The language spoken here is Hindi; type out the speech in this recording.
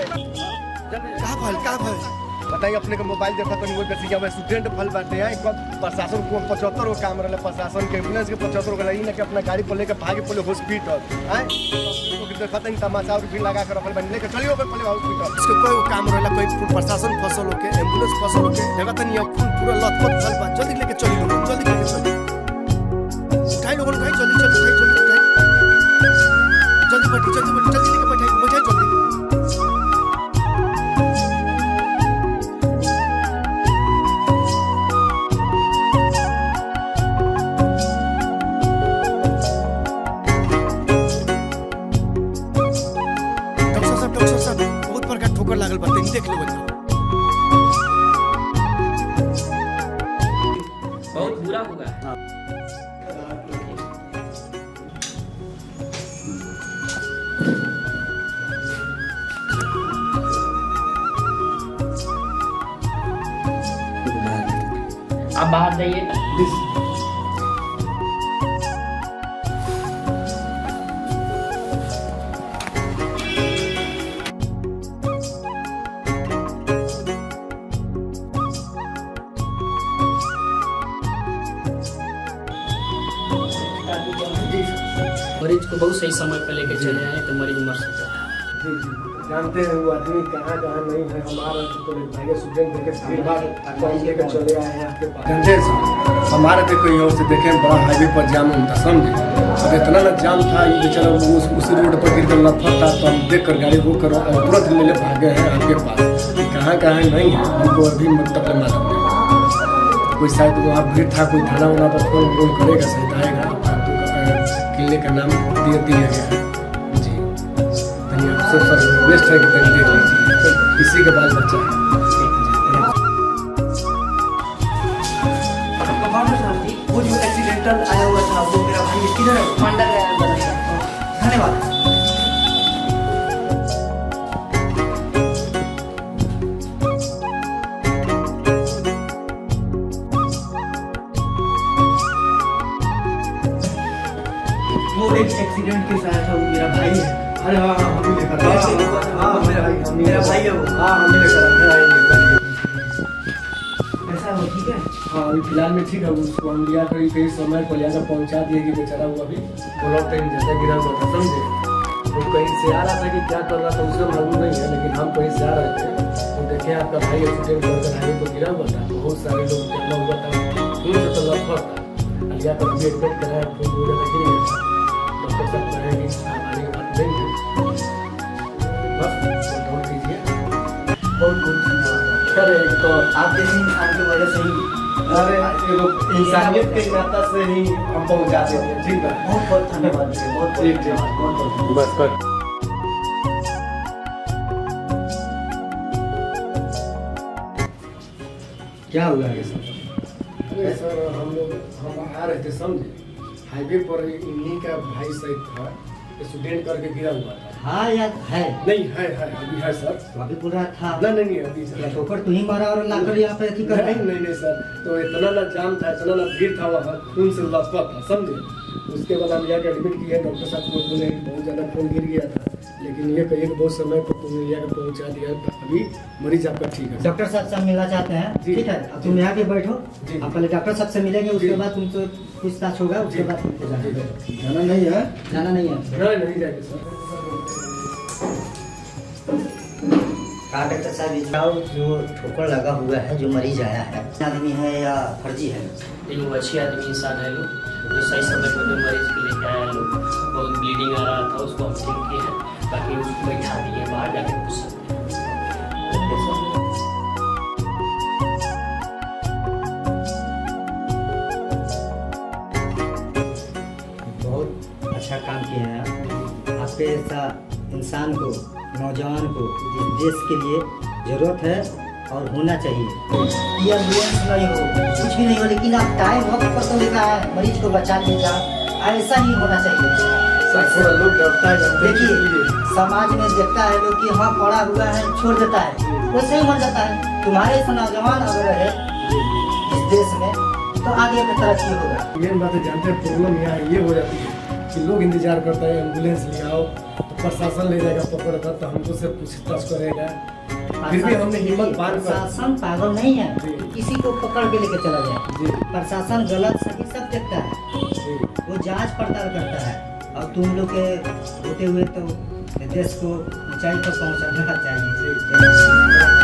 का भल बताइए अपने को मोबाइल देखा तो वो देखिए अब स्टूडेंट फल बाटे हैं प्रशासन को 75 गो काम रहा प्रशासन के एम्बुलेंस के 75 गो लगी ना कि अपना गाड़ी पर लेकर भागे पड़े हॉस्पिटल है देखा था तमाशा और भी लगा कर रखल बन लेकर चलिए पहले हॉस्पिटल इसके कोई काम रहा कोई प्रशासन फसल होके एम्बुलेंस फसल होके देखा था नहीं पूरा लथपथ फल बा जल्दी लेके चलिए जल्दी लेके चलिए उठाई लोगों उठाई जल्दी जल्दी उठाई जल्दी बैठी जल्दी लेके बैठाई मुझे जल्दी बहुत बड़का ठोकर लागल बा तनी देख लो बहुत बुरा होगा। आप बाहर जाइए। मरीज को बहुत सही समय पर लेके चले आए तो मरीज मर सकता है। जानते हैं वो आदमी कहाँ नहीं है हमारा तो भाई स्टूडेंट देखे भीड़ भाड़ लेकर चले आए हैं आपके पास जानते हैं हमारे पे कोई और से देखे बड़ा हाईवे पर जाम होता समझे अब इतना ना जाम था ये बेचारा उस रोड पर गिर कर लफा था तो हम देख कर गाड़ी रोक कर तुरंत मिले भागे हैं आपके पास कहाँ नहीं है हमको अभी मतलब मालूम नहीं कोई शायद वहाँ भीड़ था कोई थाना वाना पर फोन करेगा शायद आएगा किले का नाम दिया गया है जी सब बेस्ट है कि तनी देख लीजिए किसी के बाल बच्चा है वो जो एक्सीडेंटल आया हुआ था वो मेरा भाई किधर है मंडल गया धन्यवाद। वो एक एक्सीडेंट के साथ था वो मेरा भाई है। अरे हाँ हम भी लेकर हाँ मेरा भाई है वो। हाँ हम भी लेकर ऐसा हो ठीक है। हाँ अभी फिलहाल में ठीक है उसको हम लिया कहीं समय को लिया पहुँचा दिए कि बेचारा वो अभी बोला टाइम जैसा गिरा हुआ था समझे वो कहीं से आ रहा था कि क्या कर रहा था उसका मालूम नहीं है लेकिन हम कहीं से आ रहे थे तो देखे आपका भाई एक्सीडेंट करके हाईवे पर गिरा हुआ था बहुत सारे लोग जमा हुआ था खून से तो लथपथ था लिया कर अभी एडमिट कराया खून वगैरह गिर गया था डॉक्टर साहब कहेंगे आने की बात नहीं है बस कंट्रोल कीजिए बहुत धन्यवाद। अरे तो आप जैसे इंसान की वजह से ही अरे इंसानियत के नाता से ही हम पहुंचा देते हैं ठीक है बहुत धन्यवाद बहुत ठीक बस कर क्या हुआ है सर? अरे सर हम आ रहे थे समझे हाईवे पर इन्हीं का भाई सहित था स्टूडेंट करके गिरा हुआ था। हाँ यार है नहीं है अभी है सर अभी पूरा रहा था नहीं अभी सर ठोकर तू ही मारा और लाकर यहाँ पे अथी कर नहीं सर तो इतना ना जाम था इतना ना भीड़ था वहाँ खून से लथपथ था समझे उसके बाद हम यहाँ एडमिट किए डॉक्टर साहब को बोले बहुत ज़्यादा खून गिर गया था लेकिन ये कहिए कि बहुत समय पर तुमने यहाँ पहुँचा दिया अभी मरीज आपका ठीक है। डॉक्टर साहब से मिलना चाहते हैं ठीक है अब तुम यहाँ पे बैठो आप पहले डॉक्टर साहब से मिलेंगे उसके बाद तुमसे पूछताछ होगा उसके बाद तुमको जाना नहीं है नहीं जाएंगे सर कहा डॉक्टर साहब जो ठोकर लगा हुआ है जो मरीज आया है आदमी है या फर्जी है लेकिन वो अच्छी आदमी इंसान है लोग जो सही समय पर जो मरीज के लेके आया लोग बहुत ब्लीडिंग आ रहा था उसको हम ठीक किए हैं बाकी उसको बैठा दिए बाहर जाके पूछ सकते बहुत अच्छा काम किया है आपके ऐसा इंसान को नौजवान को जिस देश के लिए जरूरत है और होना चाहिए ये एम्बुलेंस नहीं हो कुछ भी नहीं हो लेकिन आप टाइम वक्त पर तो लेकर आए मरीज को बचा ले जा ऐसा ही होना चाहिए थोड़ा लोग डरता है देखिए समाज में देखता है लोग कि हाँ पड़ा हुआ है छोड़ देता है वैसे ही मर जाता है तुम्हारे ऐसा नौजवान अगर है इस देश में तो आगे की तरक्की होगा। मेन बात है जानते हैं प्रॉब्लम यहाँ ये हो जाती है कि लोग इंतजार करते हैं एम्बुलेंस ले आओ, तो प्रशासन ले जाएगा पकड़ कर, तो हमको से पूछताछ करेगा। फिर भी हमने हिम्मत बांध कर, प्रशासन पागल नहीं है जी। किसी को पकड़ के लेके चला जाए। जी प्रशासन गलत सही सब देखता है, जी वो जांच पड़ताल करता है। और तुम लोग के होते हुए तो देश को ऊंचाई पर पहुंचाना चाहिए।